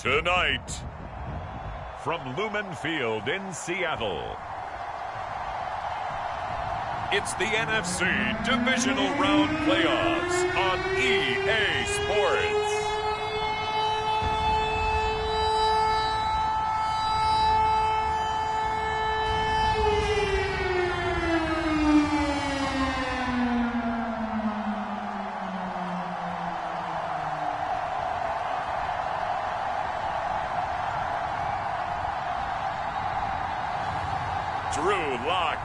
Tonight, from Lumen Field in Seattle, it's the NFC Divisional Round Playoffs on EA Sports. Drew Lock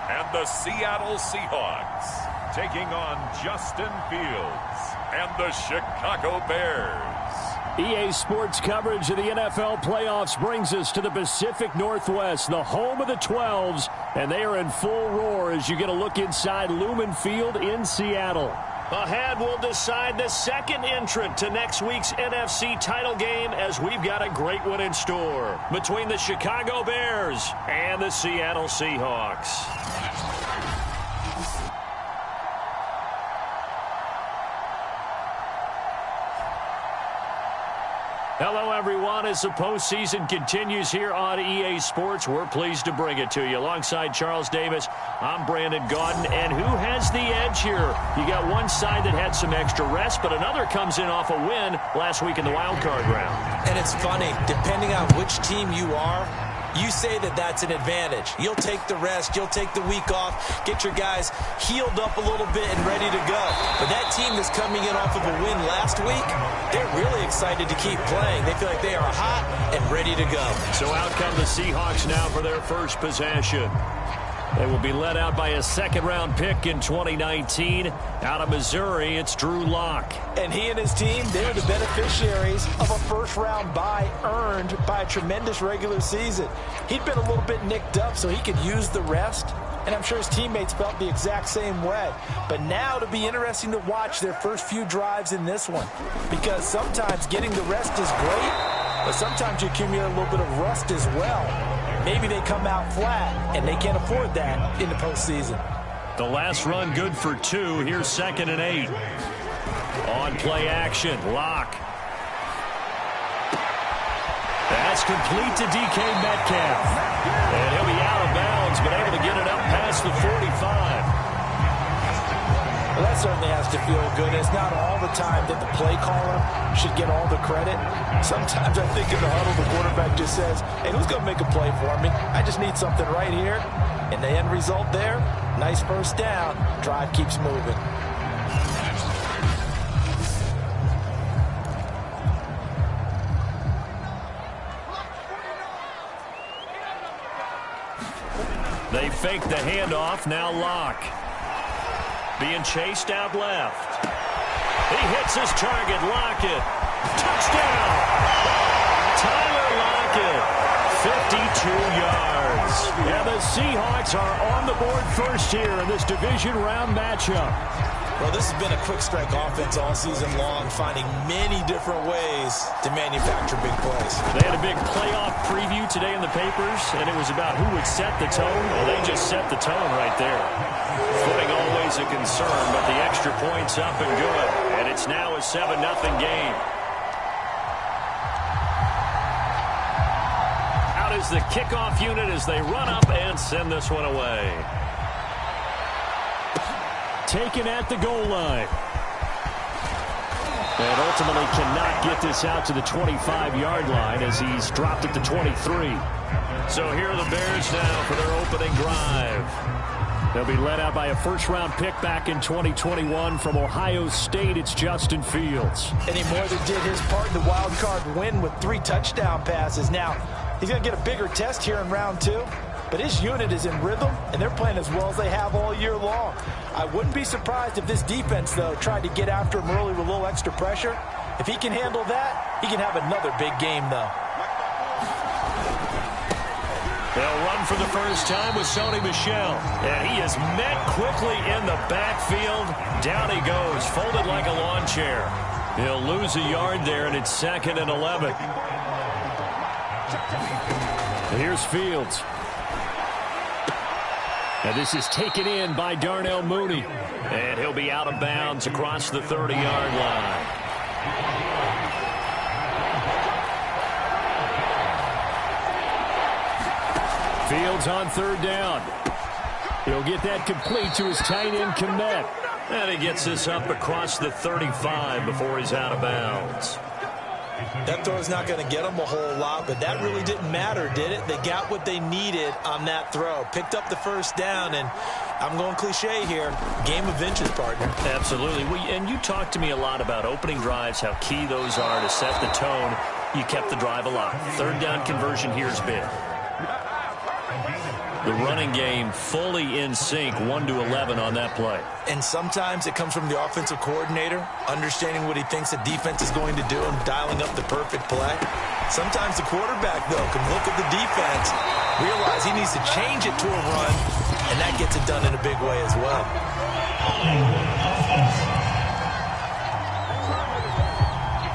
and the Seattle Seahawks taking on Justin Fields and the Chicago Bears. EA Sports coverage of the NFL playoffs brings us to the Pacific Northwest, the home of the 12s, and they are in full roar as you get a look inside Lumen Field in Seattle. Ahead, we'll decide the second entrant to next week's NFC title game as we've got a great one in store between the Chicago Bears and the Seattle Seahawks. Hello, everyone. As the postseason continues here on EA Sports, we're pleased to bring it to you. Alongside Charles Davis, I'm Brandon Gaudin. And who has the edge here? You got one side that had some extra rest, but another comes in off a win last week in the wild card round. And it's funny, depending on which team you are, you say that that's an advantage. You'll take the rest. You'll take the week off. Get your guys healed up a little bit and ready to go. But that team that's coming in off of a win last week, they're really excited to keep playing. They feel like they are hot and ready to go. So out come the Seahawks now for their first possession. They will be led out by a second-round pick in 2019. Out of Missouri, it's Drew Lock. And he and his team, they're the beneficiaries of a first-round bye earned by a tremendous regular season. He'd been a little bit nicked up, so he could use the rest. And I'm sure his teammates felt the exact same way. But now it'll be interesting to watch their first few drives in this one. Because sometimes getting the rest is great, but sometimes you accumulate a little bit of rust as well. Maybe they come out flat, and they can't afford that in the postseason. The last run good for 2. Here's 2nd and 8. On play action, Lock. That's complete to DK Metcalf. And he'll be out of bounds, but able to get it up past the 45. Well, that certainly has to feel good. It's not all the time that the play caller should get all the credit. Sometimes I think in the huddle, the quarterback just says, hey, who's going to make a play for me? I just need something right here. And the end result there, nice first down. Drive keeps moving. They fake the handoff, now Lock. Being chased out left. He hits his target, Lockett. Touchdown! Tyler Lockett, 52 yards. And the Seahawks are on the board first here in this division round matchup. Well, this has been a quick strike offense all season long, finding many different ways to manufacture big plays. They had a big playoff preview today in the papers, and it was about who would set the tone. Well, they just set the tone right there. Footing always a concern, but the extra point's up and good. And it's now a 7-0 game. Out is the kickoff unit as they run up and send this one away. Taken at the goal line. And ultimately cannot get this out to the 25-yard line as he's dropped at the 23. So here are the Bears now for their opening drive. They'll be led out by a first-round pick back in 2021 from Ohio State. It's Justin Fields. And he more than did his part in the wild card win with 3 touchdown passes. Now, he's going to get a bigger test here in round 2. But his unit is in rhythm, and they're playing as well as they have all year long. I wouldn't be surprised if this defense, though, tried to get after him early with a little extra pressure. If he can handle that, he can have another big game, though. They'll run for the first time with Sony Michel. And he is met quickly in the backfield. Down he goes, folded like a lawn chair. He'll lose a yard there, and it's 2nd and 11. Here's Fields. And this is taken in by Darnell Mooney. And he'll be out of bounds across the 30-yard line. Fields on third down. He'll get that complete to his tight end, Kmet. And he gets this up across the 35 before he's out of bounds. That throw is not going to get them a whole lot, but that really didn't matter, did it? They got what they needed on that throw. Picked up the first down, and I'm going cliche here. Game of inches, partner. Absolutely. And you talked to me a lot about opening drives, how key those are to set the tone. You kept the drive alive. Third down conversion here is big. The running game fully in sync, 1-11 on that play. And sometimes it comes from the offensive coordinator, understanding what he thinks the defense is going to do and dialing up the perfect play. Sometimes the quarterback, though, can look at the defense, realize he needs to change it to a run, and that gets it done in a big way as well.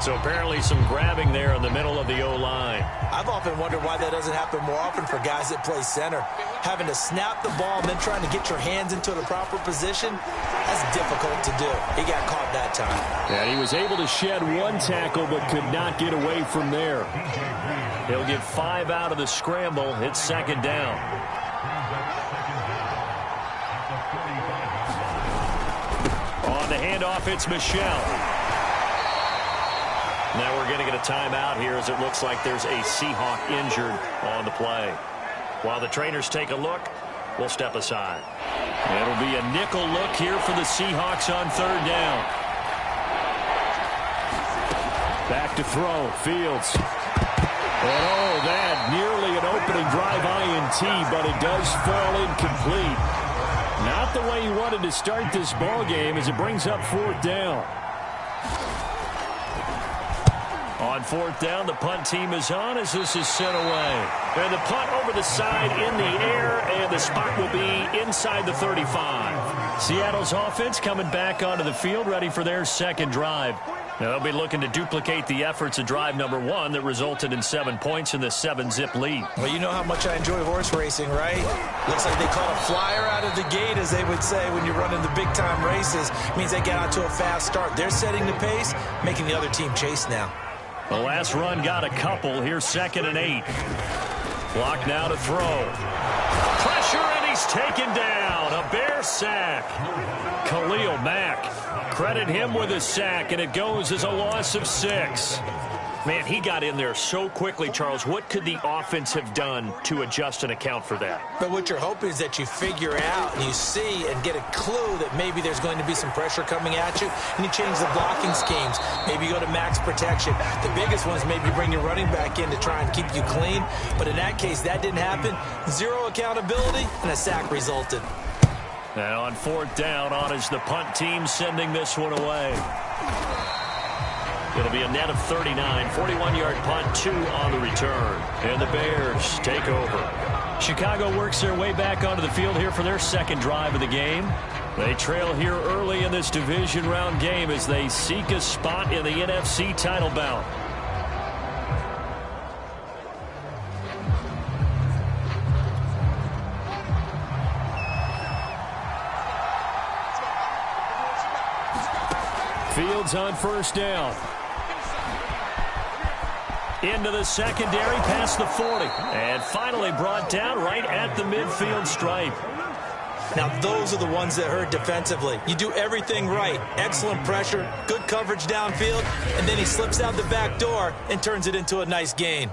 So apparently some grabbing there in the middle of the O-line. I've often wondered why that doesn't happen more often for guys that play center. Having to snap the ball and then trying to get your hands into the proper position, that's difficult to do. He got caught that time. Yeah, he was able to shed one tackle but could not get away from there. He'll get 5 out of the scramble. It's second down. On the handoff, it's Michel. Now we're going to get a timeout here as it looks like there's a Seahawk injured on the play. While the trainers take a look, we'll step aside. It'll be a nickel look here for the Seahawks on third down. Back to throw, Fields. And oh, that nearly an opening drive INT, but it does fall incomplete. Not the way he wanted to start this ball game as it brings up fourth down. On fourth down, the punt team is on as this is sent away. And the punt over the side in the air, and the spot will be inside the 35. Seattle's offense coming back onto the field, ready for their second drive. Now they'll be looking to duplicate the efforts of drive number 1 that resulted in 7 points in the 7-zip lead. Well, you know how much I enjoy horse racing, right? Looks like they caught a flyer out of the gate, as they would say when you're running the big-time races. It means they get out to a fast start. They're setting the pace, making the other team chase now. The last run got a couple. Here's 2nd and 8. Clock now to throw. Pressure, and he's taken down. A Bear sack. Khalil Mack. Credit him with a sack, and it goes as a loss of 6. Man, he got in there so quickly, Charles. What could the offense have done to adjust and account for that? But what you're hoping is that you figure out and you see and get a clue that maybe there's going to be some pressure coming at you, and you change the blocking schemes. Maybe you go to max protection. The biggest one is maybe bring your running back in to try and keep you clean. But in that case, that didn't happen. 0 accountability, and a sack resulted. And on fourth down, on is the punt team sending this one away. It'll be a net of 39, 41-yard punt, 2 on the return. And the Bears take over. Chicago works their way back onto the field here for their second drive of the game. They trail here early in this division round game as they seek a spot in the NFC title bout. Fields on first down. Into the secondary, past the 40. And finally brought down right at the midfield stripe. Now, those are the ones that hurt defensively. You do everything right. Excellent pressure, good coverage downfield, and then he slips out the back door and turns it into a nice gain.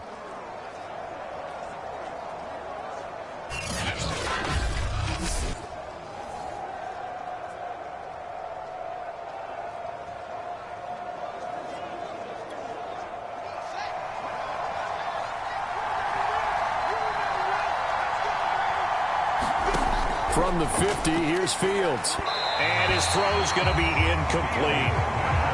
From the 50, here's Fields. And his throw's going to be incomplete.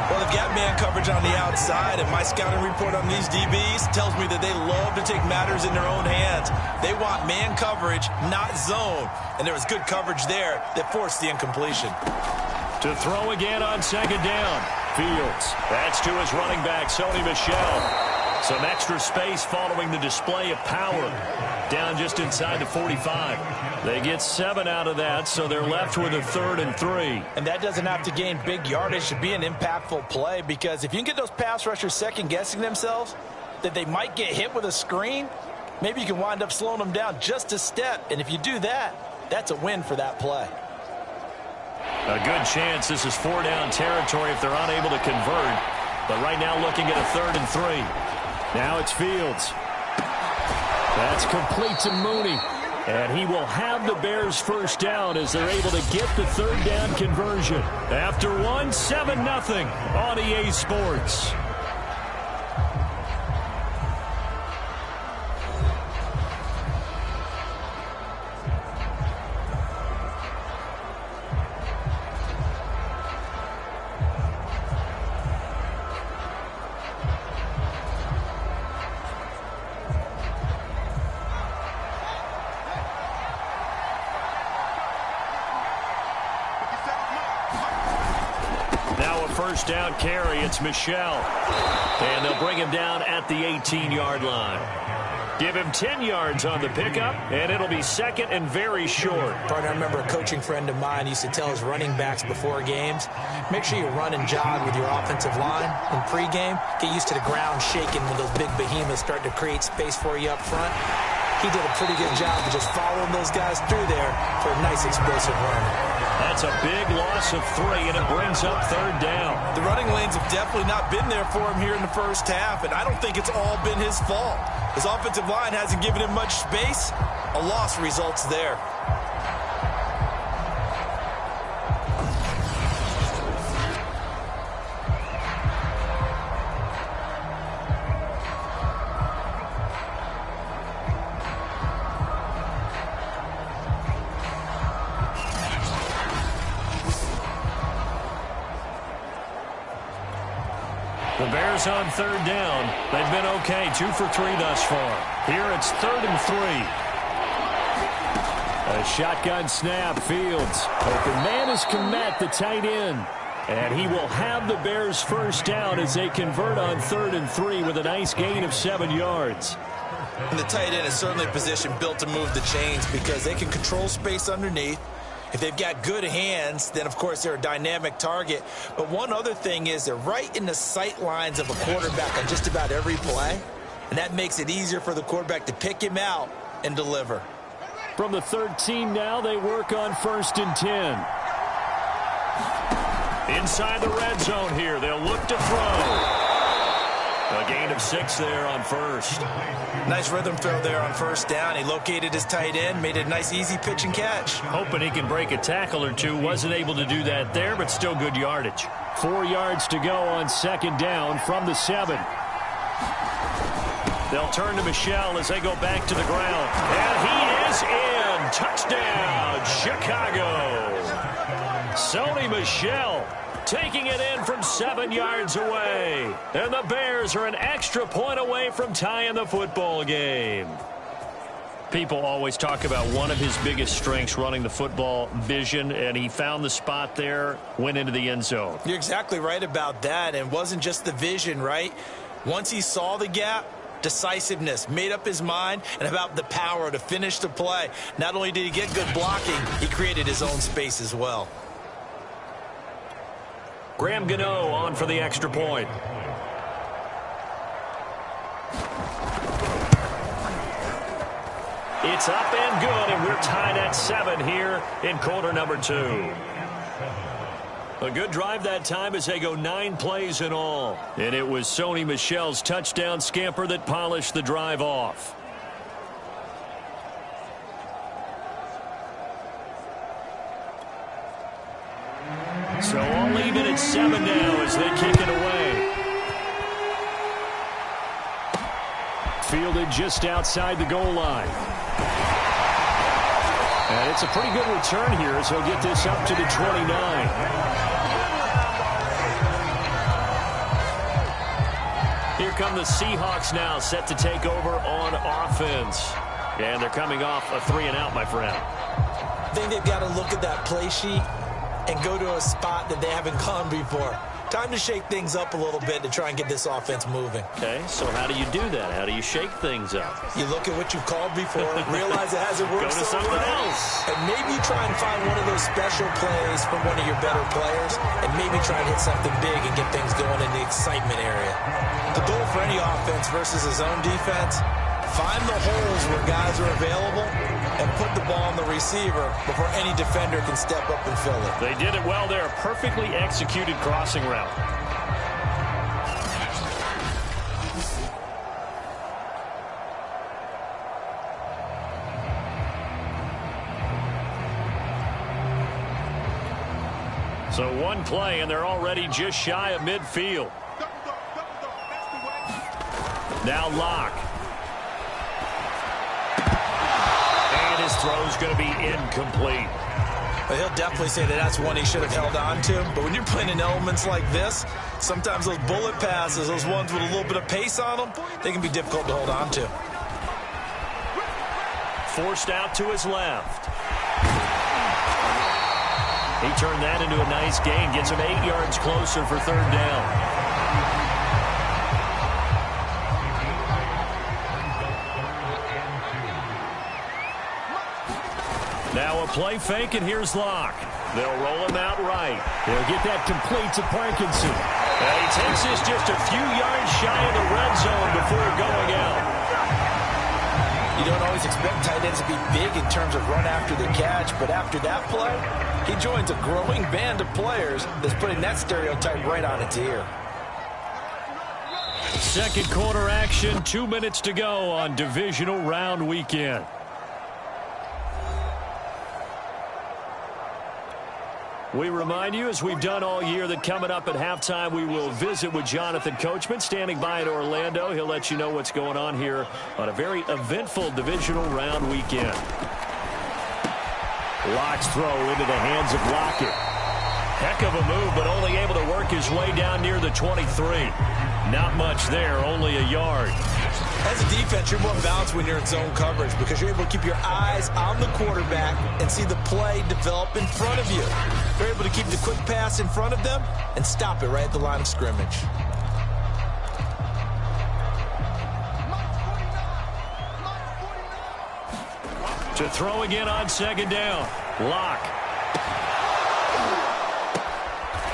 Well, they've got man coverage on the outside, and my scouting report on these DBs tells me that they love to take matters in their own hands. They want man coverage, not zone. And there was good coverage there that forced the incompletion. To throw again on second down. Fields. That's to his running back, Sony Michel. Some extra space following the display of power. Down just inside the 45. They get 7 out of that, so they're left with a 3rd and 3. And that doesn't have to gain big yardage to be an impactful play, because if you can get those pass rushers second-guessing themselves, that they might get hit with a screen, maybe you can wind up slowing them down just a step. And if you do that, that's a win for that play. A good chance this is 4-down territory if they're unable to convert. But right now looking at a 3rd and 3. Now it's Fields. That's complete to Mooney. And he will have the Bears first down as they're able to get the 3rd down conversion. After 7-0 on EA Sports. First down carry, it's Michel. And they'll bring him down at the 18-yard line. Give him 10 yards on the pickup, and it'll be 2nd and very short. Partner, I remember a coaching friend of mine used to tell his running backs before games, make sure you run and jog with your offensive line in pregame. Get used to the ground shaking when those big behemoths start to create space for you up front. He did a pretty good job of just following those guys through there for a nice explosive run. That's a big loss of 3, and it brings up 3rd down. The running lanes have definitely not been there for him here in the first half, and I don't think it's all been his fault. His offensive line hasn't given him much space. A loss results there. The Bears on 3rd down. They've been okay, 2 for 3 thus far. Here it's 3rd and 3. A shotgun snap, Fields. Open man is Kmet, the tight end. And he will have the Bears first down as they convert on 3rd and 3 with a nice gain of 7 yards. And the tight end is certainly a position built to move the chains because they can control space underneath. If they've got good hands, then, of course, they're a dynamic target. But one other thing is they're right in the sight lines of a quarterback on just about every play. And that makes it easier for the quarterback to pick him out and deliver. From the 13 now, they work on 1st and 10. Inside the red zone here, they'll look to throw. A gain of 6 there on 1st. Nice rhythm throw there on 1st down. He located his tight end, made it a nice easy pitch and catch. Hoping he can break a tackle or two. Wasn't able to do that there, but still good yardage. 4 yards to go on 2nd down from the 7. They'll turn to Michel as they go back to the ground. And he is in. Touchdown, Chicago. Sony Michel taking it in from 7 yards away. And the Bears are an extra point away from tying the football game. People always talk about one of his biggest strengths, running the football, vision, and he found the spot there, went into the end zone. You're exactly right about that, and it wasn't just the vision, right? Once he saw the gap, decisiveness, made up his mind, and about the power to finish the play. Not only did he get good blocking, he created his own space as well. Graham Gano on for the extra point. It's up and good, and we're tied at 7 here in quarter number 2. A good drive that time as they go 9 plays in all. And it was Sony Michel's touchdown scamper that polished the drive off. So I'll leave it at 7 now as they kick it away. Fielded just outside the goal line. And it's a pretty good return here as he'll get this up to the 29. Here come the Seahawks now, set to take over on offense. And they're coming off a 3-and-out, my friend. I think they've got to look at that play sheet and go to a spot that they haven't gone before. Time to shake things up a little bit to try and get this offense moving. Okay, so how do you do that? How do you shake things up? You look at what you've called before, realize it hasn't worked Go to so something well, else. and maybe you try and find one of those special plays from one of your better players, and maybe try and hit something big and get things going in the excitement area. The goal for any offense versus his own defense, Find the holes where guys are available and put the ball on the receiver before any defender can step up and fill it. They did it well there. A perfectly executed crossing route. So one play, and they're already just shy of midfield. Now Locke. And his throw's going to be incomplete. Well, he'll definitely say that that's one he should have held on to. But when you're playing in elements like this, sometimes those bullet passes, those ones with a little bit of pace on them, they can be difficult to hold on to. Forced out to his left. He turned that into a nice gain. Gets him 8 yards closer for third down. Now a play fake, and here's Locke. They'll roll him out right. They'll get that complete to Parkinson. He takes this just a few yards shy of the red zone before going out. You don't always expect tight ends to be big in terms of run after the catch, but after that play, he joins a growing band of players that's putting that stereotype right on its ear. Second quarter action, 2 minutes to go on divisional round weekend. We remind you, as we've done all year, that coming up at halftime, we will visit with Jonathan Coachman, standing by in Orlando. He'll let you know what's going on here on a very eventful divisional round weekend. Locke's throw into the hands of Lockett. Heck of a move, but only able to work his way down near the 23. Not much there, only a yard. As a defense, you're more balanced when you're in zone coverage because you're able to keep your eyes on the quarterback and see the play develop in front of you. You're able to keep the quick pass in front of them and stop it right at the line of scrimmage. To throw again on second down. Locke.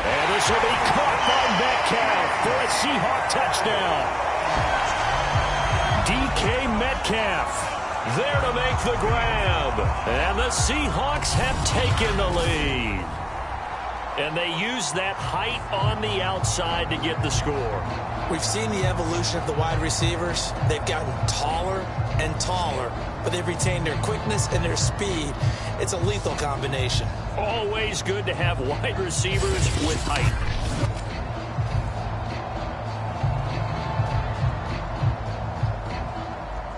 And this will be caught by Metcalf for a Seahawk touchdown. DK Metcalf there to make the grab. And the Seahawks have taken the lead. And they use that height on the outside to get the score. We've seen the evolution of the wide receivers. They've gotten taller and taller, but they've retained their quickness and their speed. It's a lethal combination. Always good to have wide receivers with height.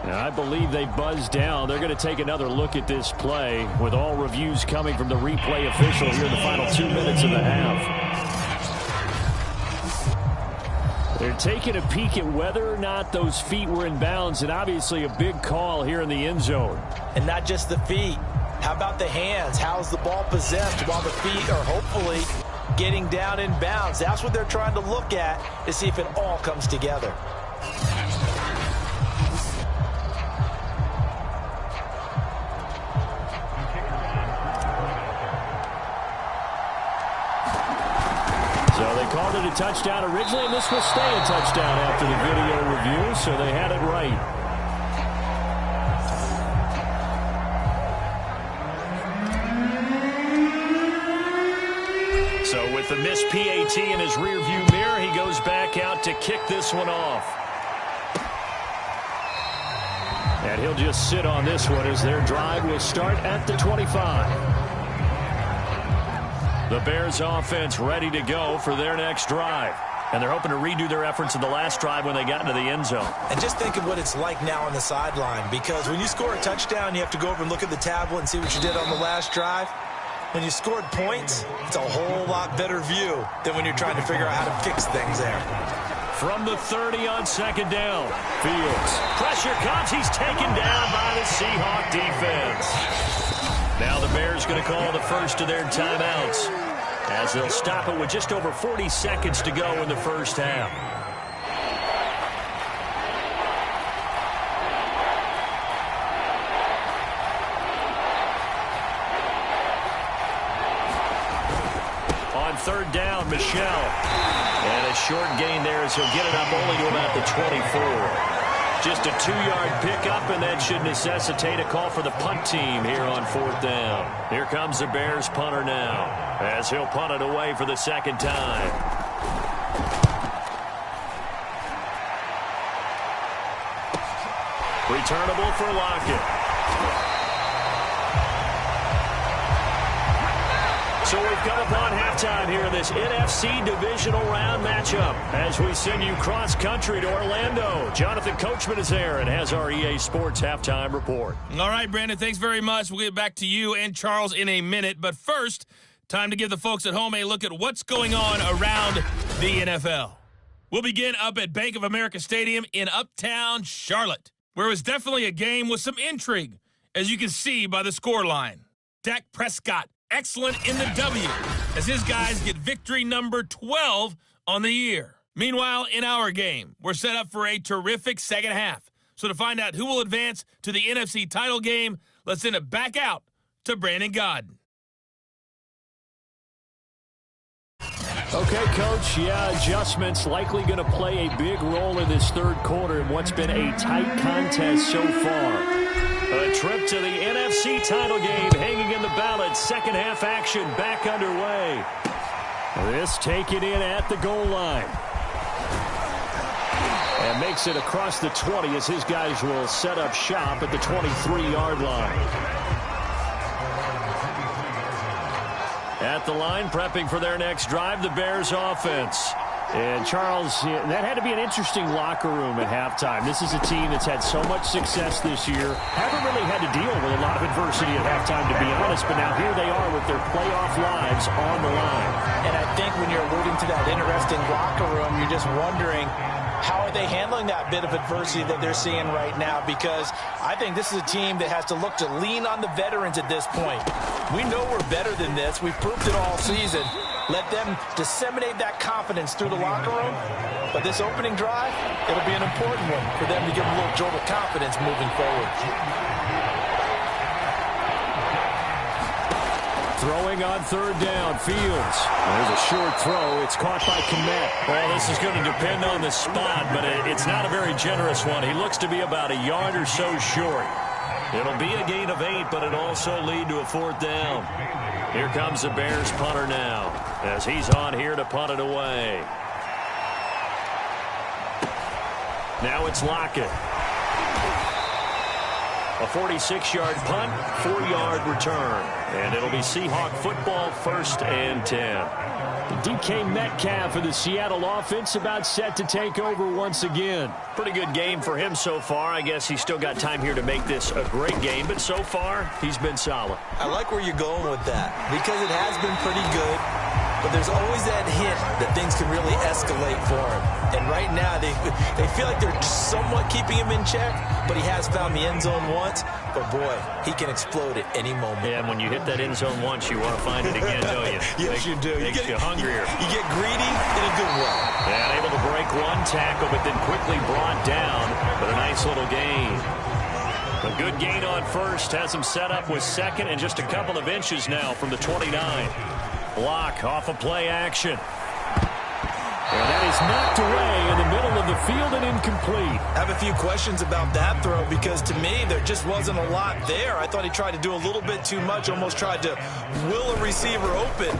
Now, I believe they buzzed down. They're going to take another look at this play with all reviews coming from the replay official here in the final 2 minutes of the half. They're taking a peek at whether or not those feet were in bounds, and obviously a big call here in the end zone. And not just the feet. How about the hands? How's the ball possessed while the feet are hopefully getting down in bounds? That's what they're trying to look at to see if it all comes together. Called it a touchdown originally, and this will stay a touchdown after the video review, so they had it right. So with the missed PAT in his rearview mirror, he goes back out to kick this one off. And he'll just sit on this one as their drive will start at the 25. The Bears offense ready to go for their next drive. And they're hoping to redo their efforts in the last drive when they got into the end zone. And just think of what it's like now on the sideline, because when you score a touchdown, you have to go over and look at the tablet and see what you did on the last drive. When you scored points, it's a whole lot better view than when you're trying to figure out how to fix things there. From the 30 on second down, Fields. Pressure comes. He's taken down by the Seahawk defense. Now the Bears going to call the first of their timeouts as they'll stop it with just over 40 seconds to go in the first half. On third down, Michel. And a short gain there as he'll get it up only to about the 24. Just a 2-yard pickup, and that should necessitate a call for the punt team here on 4th down. Here comes the Bears punter now, as he'll punt it away for the second time. Returnable for Lockett. So we've come upon halftime here in this NFC divisional round matchup as we send you cross-country to Orlando. Jonathan Coachman is there and has our EA Sports halftime report. All right, Brandon, thanks very much. We'll get back to you and Charles in a minute. But first, time to give the folks at home a look at what's going on around the NFL. We'll begin up at Bank of America Stadium in Uptown Charlotte, where it was definitely a game with some intrigue, as you can see by the scoreline. Dak Prescott, excellent in the W, as his guys get victory number 12 on the year. Meanwhile, in our game, we're set up for a terrific second half. So to find out who will advance to the NFC title game, let's send it back out to Brandon Godden. Okay, Coach. Yeah, adjustments likely going to play a big role in this third quarter in what's been a tight contest so far. A trip to the NFC title game hanging in the balance. Second half action back underway. This taken in at the goal line. And makes it across the 20 as his guys will set up shop at the 23-yard line. At the line, prepping for their next drive, the Bears offense. And, Charles, that had to be an interesting locker room at halftime. This is a team that's had so much success this year. Haven't really had to deal with a lot of adversity at halftime, to be honest. But now here they are with their playoff lives on the line. And I think when you're alluding to that interesting locker room, you're just wondering, how are they handling that bit of adversity that they're seeing right now? Because I think this is a team that has to look to lean on the veterans at this point. We know we're better than this. We've proved it all season. Let them disseminate that confidence through the locker room. But this opening drive, it'll be an important one for them to give them a little jolt of confidence moving forward. Throwing on third down, Fields. There's a short throw. It's caught by Kmet. Well, this is going to depend on the spot, but it's not a very generous one. He looks to be about a yard or so short. It'll be a gain of 8, but it'll also lead to a 4th down. Here comes the Bears punter now, as he's on here to punt it away. Now it's Lockett. A 46-yard punt, 4-yard return. And it'll be Seahawk football, 1st and 10. DK Metcalf for the Seattle offense about set to take over once again. Pretty good game for him so far. I guess he's still got time here to make this a great game, but so far he's been solid. I like where you're going with that, because it has been pretty good, but there's always that hint that things can really escalate for him. And right now they feel like they're somewhat keeping him in check, but he has found the end zone once. But, boy, he can explode at any moment. Yeah, and when you hit that end zone once, you want to find it again, don't you? Yes, you do. Makes you hungrier. You get greedy in a good way. And able to break one tackle, but then quickly brought down with a nice little gain. A good gain on first. Has him set up with second and just a couple of inches now from the 29. Block off of play action. And that is knocked away in the middle of the field and incomplete. I have a few questions about that throw, because to me there just wasn't a lot there. I thought he tried to do a little bit too much, almost tried to will a receiver open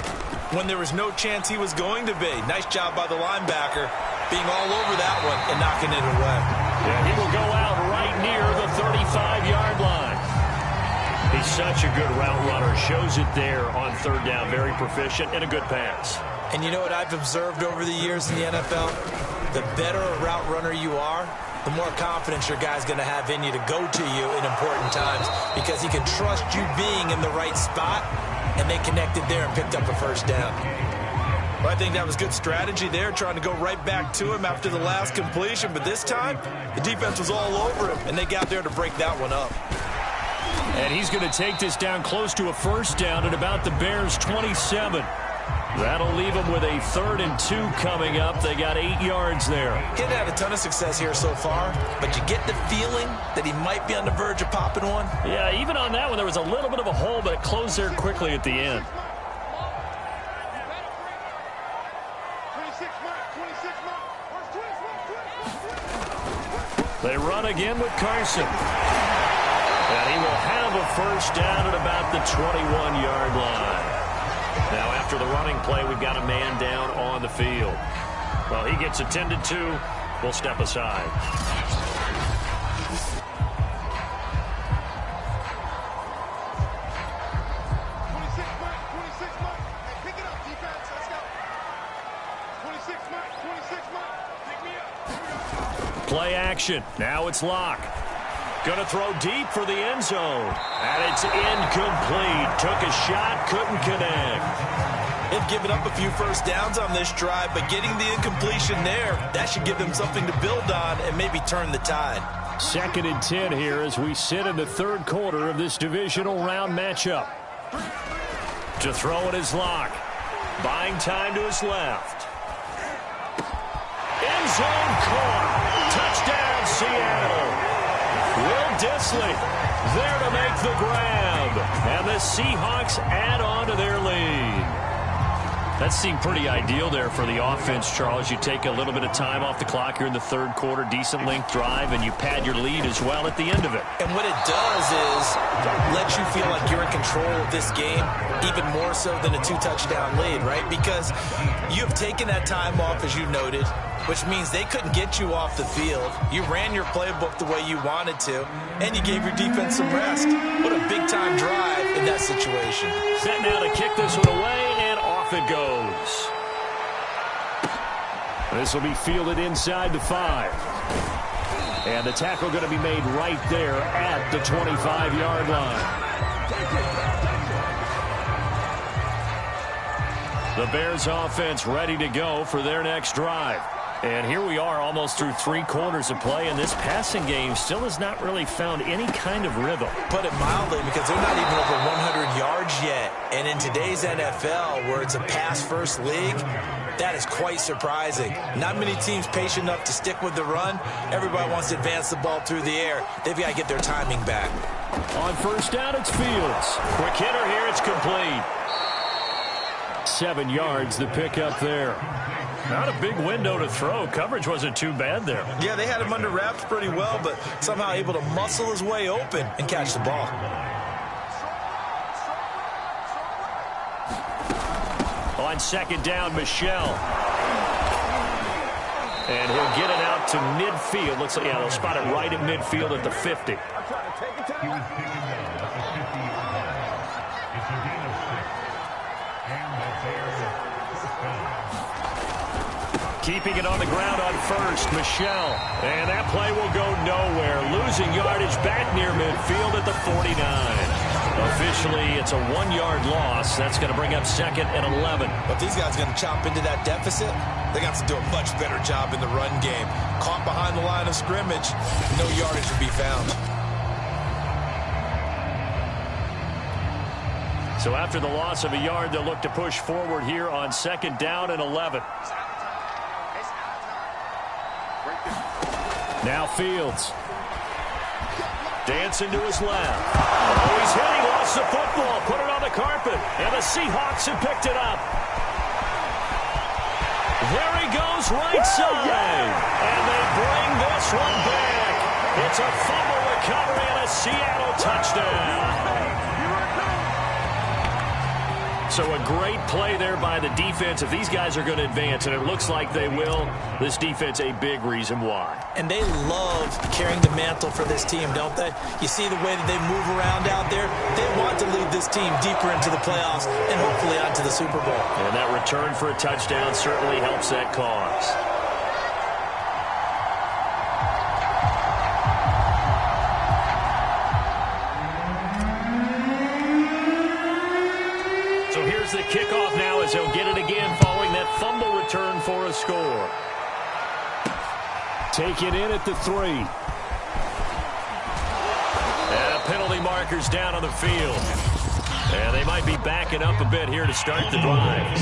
when there was no chance he was going to be. Nice job by the linebacker being all over that one and knocking it away. Yeah, he will go out right near the 35-yard line. He's such a good route runner. Shows it there on third down. Very proficient and a good pass. And you know what I've observed over the years in the NFL? The better a route runner you are, the more confidence your guy's going to have in you to go to you in important times, because he can trust you being in the right spot, and they connected there and picked up a first down. Well, I think that was good strategy there, trying to go right back to him after the last completion. But this time, the defense was all over him, and they got there to break that one up. And he's going to take this down close to a first down at about the Bears' 27. That'll leave them with a 3rd and 2 coming up. They got 8 yards there. He hasn't had a ton of success here so far, but you get the feeling that he might be on the verge of popping one. Yeah, even on that one, there was a little bit of a hole, but it closed there quickly at the end. They run again with Carson. And he will have a first down at about the 21-yard line. Now, after the running play, we've got a man down on the field. Well, he gets attended to. We'll step aside. Play action. Now it's Locke. Going to throw deep for the end zone. And it's incomplete. Took a shot, couldn't connect. They've given up a few first downs on this drive, but getting the incompletion there, that should give them something to build on and maybe turn the tide. 2nd and 10 here as we sit in the 3rd quarter of this divisional round matchup. To throw it is Locke. Buying time to his left. End zone caught. Touchdown, Seattle. Will Dissly there to make the grab. And the Seahawks add on to their lead. That seemed pretty ideal there for the offense, Charles. You take a little bit of time off the clock here in the 3rd quarter, decent length drive, and you pad your lead as well at the end of it. And what it does is let you feel like you're in control of this game, even more so than a 2-touchdown lead, right? Because you've taken that time off, as you noted, which means they couldn't get you off the field. You ran your playbook the way you wanted to, and you gave your defense some rest. What a big-time drive in that situation. Set now to kick this one away, and off it goes. This will be fielded inside the 5. And the tackle going to be made right there at the 25-yard line. The Bears offense ready to go for their next drive. And here we are almost through 3 quarters of play, and this passing game still has not really found any kind of rhythm. Put it mildly, because they're not even over 100 yards yet. And in today's NFL, where it's a pass-first league, that is quite surprising. Not many teams patient enough to stick with the run. Everybody wants to advance the ball through the air. They've got to get their timing back. On first down, it's Fields. Quick hitter here, it's complete. 7 yards, the pickup there. Not a big window to throw. Coverage wasn't too bad there. Yeah, they had him under wraps pretty well, but somehow able to muscle his way open and catch the ball. On 2nd down, Michel. And he'll get it out to midfield. Looks like, yeah, they'll spot it right at midfield at the 50. Keeping it on the ground on first, Michel. And that play will go nowhere. Losing yardage back near midfield at the 49. Officially, it's a 1-yard loss. That's going to bring up 2nd and 11. But these guys are going to chop into that deficit. They got to do a much better job in the run game. Caught behind the line of scrimmage, no yardage to be found. So after the loss of a yard, they'll look to push forward here on 2nd down and 11. Now Fields. Dancing to his left. Oh, he's hit. He lost the football. Put it on the carpet. And the Seahawks have picked it up. There he goes, right side. And they bring this one back. It's a fumble recovery and a Seattle touchdown. So a great play there by the defense. If these guys are going to advance, and it looks like they will, this defense a big reason why. And they love carrying the mantle for this team, don't they? You see the way that they move around out there? They want to lead this team deeper into the playoffs and hopefully onto the Super Bowl. And that return for a touchdown certainly helps that cause. The kickoff now as he'll get it again following that fumble return for a score. Taken in at the 3. And penalty markers down on the field. And they might be backing up a bit here to start the drive.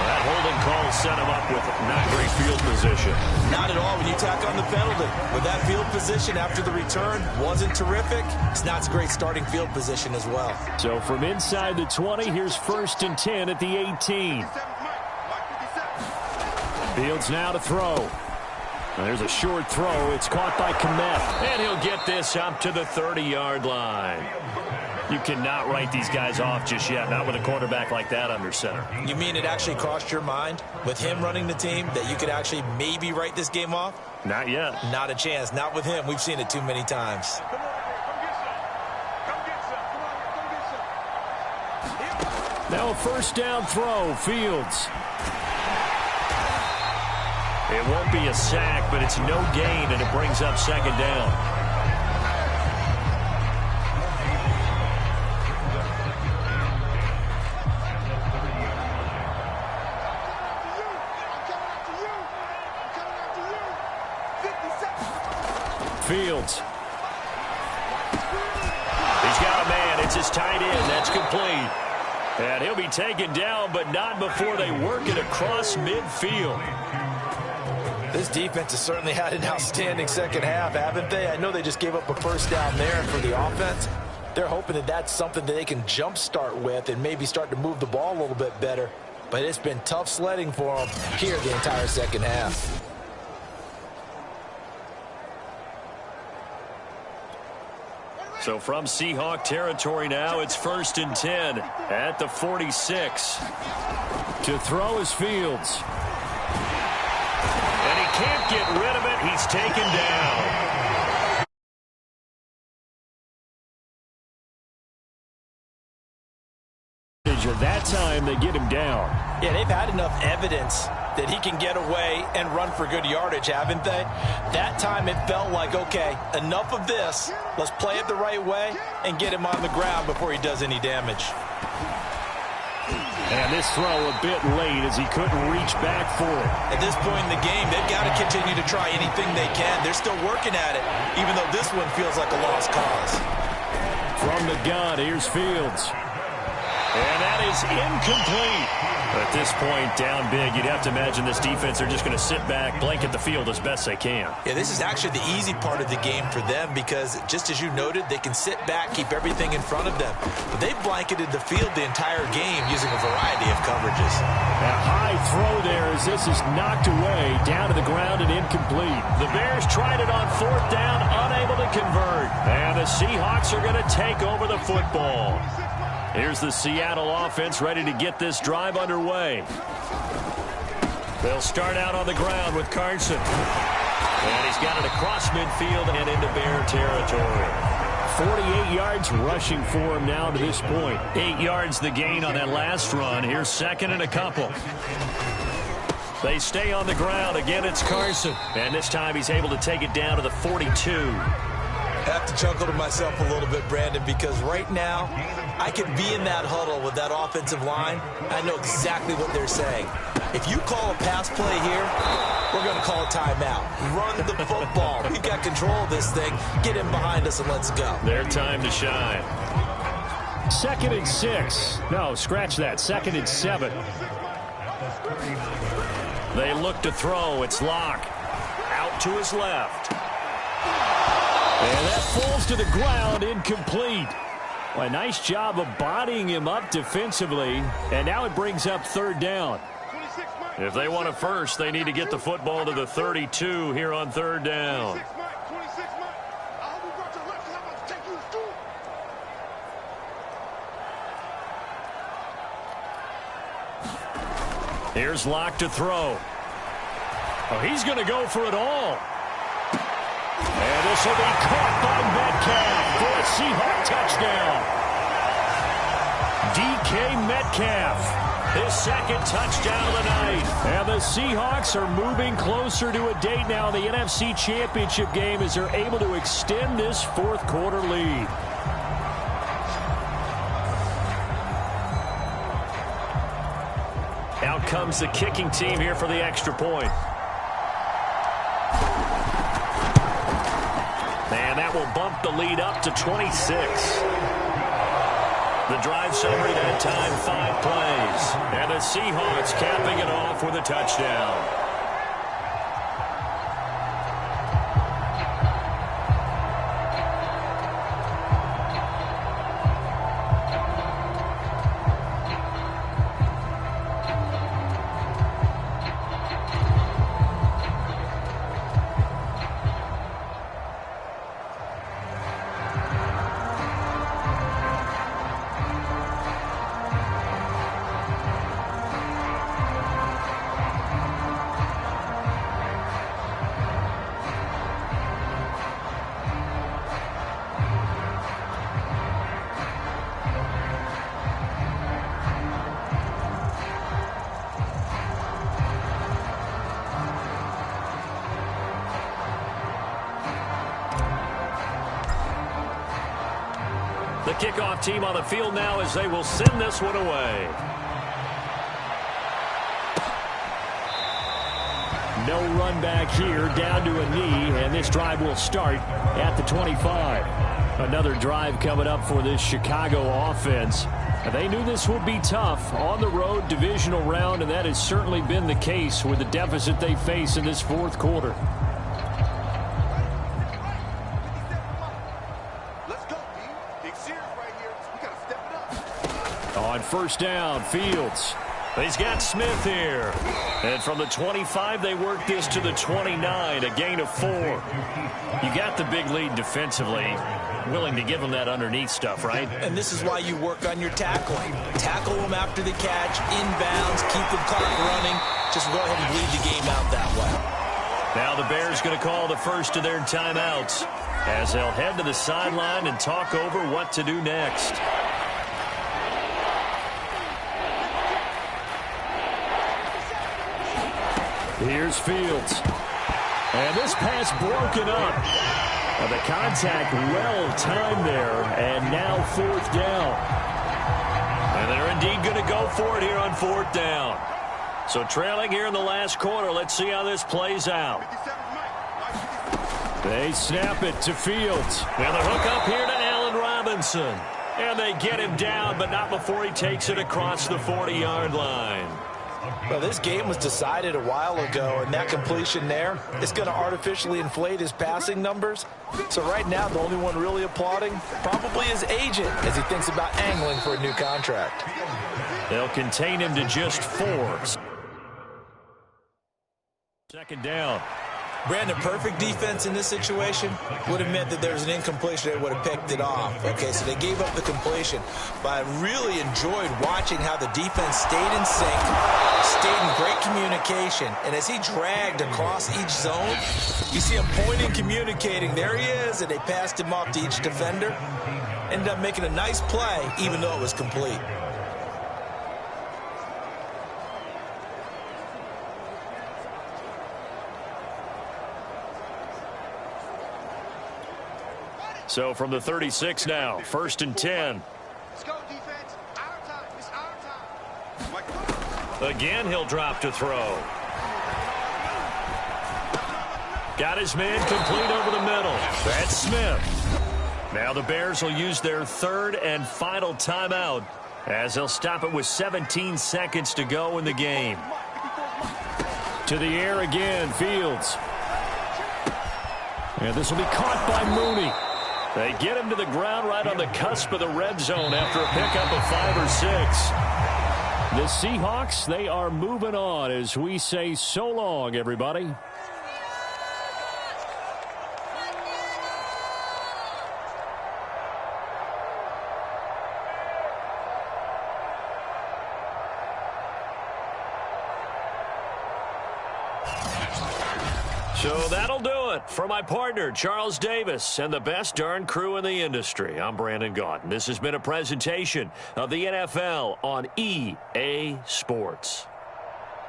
That holding call set him up with not great field position. Not at all when you tack on the penalty. With that field position after the return wasn't terrific, it's not a great starting field position as well. So from inside the 20, here's 1st and 10 at the 18. Fields now to throw. There's a short throw. It's caught by Kmet. And he'll get this up to the 30-yard line. You cannot write these guys off just yet, not with a quarterback like that under center. You mean it actually crossed your mind with him running the team that you could actually maybe write this game off? Not yet. Not a chance. Not with him. We've seen it too many times. Now a first down throw, Fields. It won't be a sack, but it's no gain, and it brings up second down. Fields. He's got a man. It's his tight end. That's complete. And he'll be taken down, but not before they work it across midfield. This defense has certainly had an outstanding second half, haven't they? I know they just gave up a first down there for the offense. They're hoping that that's something that they can jumpstart with and maybe start to move the ball a little bit better. But it's been tough sledding for them here the entire second half. So from Seahawk territory now, it's 1st and 10 at the 46. To throw is Fields. And he can't get rid of it. He's taken down. At that time, they get him down. Yeah, they've had enough evidence that he can get away and run for good yardage, haven't they? That time it felt like, okay, enough of this. Let's play it the right way and get him on the ground before he does any damage. And this throw a bit late as he couldn't reach back for it. At this point in the game, they've got to continue to try anything they can. They're still working at it, even though this one feels like a lost cause. From the gun, here's Fields. And that is incomplete. At this point, down big, you'd have to imagine this defense are just going to sit back, blanket the field as best they can. Yeah, this is actually the easy part of the game for them because, just as you noted, they can sit back, keep everything in front of them. But they've blanketed the field the entire game using a variety of coverages. A high throw there as this is knocked away, down to the ground and incomplete. The Bears tried it on 4th down, unable to convert. And the Seahawks are going to take over the football. Here's the Seattle offense ready to get this drive underway. They'll start out on the ground with Carson. And he's got it across midfield and into Bear territory. 48 yards rushing for him now to this point. 8 yards the gain on that last run. Here's 2nd and a couple. They stay on the ground. Again, it's Carson. And this time he's able to take it down to the 42. I have to chuckle to myself a little bit, Brandon, because right now I could be in that huddle with that offensive line. I know exactly what they're saying. If you call a pass play here, we're going to call a timeout. Run the football. We've got control of this thing. Get in behind us and let's go. Their time to shine. 2nd and 6. No, scratch that. 2nd and 7. They look to throw. It's Locke. Out to his left. And that falls to the ground, incomplete. Well, a nice job of bodying him up defensively, and now it brings up 3rd down. If they want a first, they need to get the football to the 32 here on 3rd down. Here's Locke to throw. Oh, he's going to go for it all. And this will be caught by Metcalf for a Seahawk touchdown. DK Metcalf, his 2nd touchdown of the night. And the Seahawks are moving closer to a date now in the NFC Championship game as they're able to extend this 4th quarter lead. Out comes the kicking team here for the extra point. And that will bump the lead up to 26. The drive summary that time, 5 plays. And the Seahawks capping it off with a touchdown. The kickoff team on the field now as they will send this one away. No run back here, down to a knee, and this drive will start at the 25. Another drive coming up for this Chicago offense. They knew this would be tough on the road divisional round, and that has certainly been the case with the deficit they face in this fourth quarter. On first down, Fields. He's got Smith here. And from the 25, they work this to the 29, a gain of 4. You got the big lead defensively. Willing to give them that underneath stuff, right? And this is why you work on your tackling. Tackle them after the catch, inbounds, keep the clock running. Just go ahead and bleed the game out that way. Now the Bears going to call the first of their timeouts as they'll head to the sideline and talk over what to do next. Here's Fields. And this pass broken up. The contact well timed there, and now fourth down. And they're indeed going to go for it here on fourth down. So trailing here in the last quarter. Let's see how this plays out. They snap it to Fields. And the hook up here to Allen Robinson. And they get him down, but not before he takes it across the 40-yard line. Well, this game was decided a while ago, and that completion there is going to artificially inflate his passing numbers. So right now, the only one really applauding probably his agent as he thinks about angling for a new contract. They'll contain him to just 4. Second down. Brandon, perfect defense in this situation would have meant that there was an incompletion. They would have picked it off. Okay, so they gave up the completion. But I really enjoyed watching how the defense stayed in sync, stayed in great communication. And as he dragged across each zone, you see him pointing, communicating. There he is, and they passed him off to each defender. Ended up making a nice play, even though it was complete. So from the 36 now, 1st and 10. Let's go, defense. Our time. It's our time. Again, he'll drop to throw. Got his man complete over the middle. That's Smith. Now the Bears will use their third and final timeout as they'll stop it with 17 seconds to go in the game. To the air again, Fields. And this will be caught by Mooney. They get him to the ground right on the cusp of the red zone after a pickup of 5 or 6. The Seahawks, they are moving on as we say so long, everybody. So that'll do it for my partner, Charles Davis, and the best darn crew in the industry. I'm Brandon Gaudin. This has been a presentation of the NFL on EA Sports.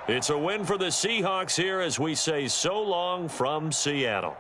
It's a win for the Seahawks here as we say so long from Seattle.